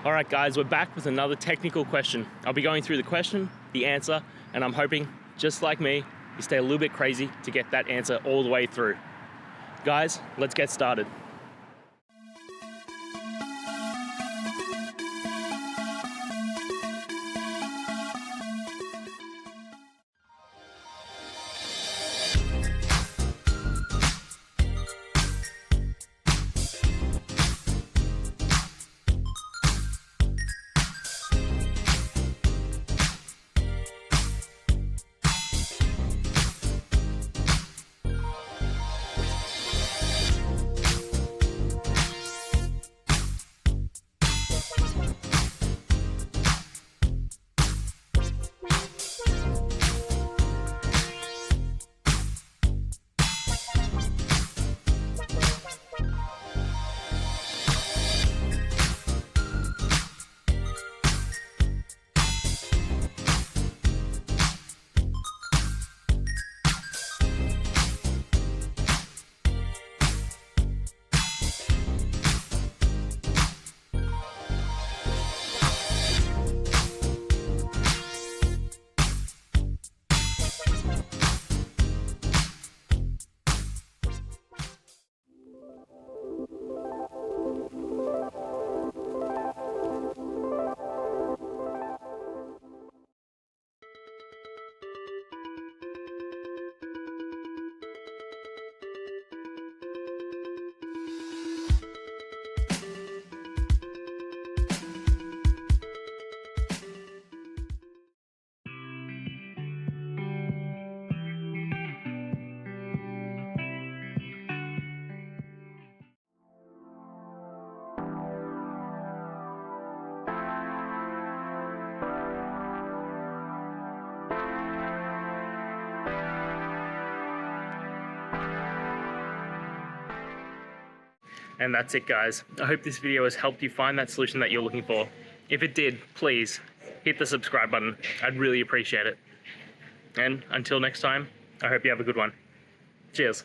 All right, guys, we're back with another technical question. I'll be going through the question, the answer, and I'm hoping, just like me, you stay a little bit crazy to get that answer all the way through. Guys, let's get started. And that's it, guys. I hope this video has helped you find that solution that you're looking for. If it did, please hit the subscribe button. I'd really appreciate it. And until next time, I hope you have a good one. Cheers.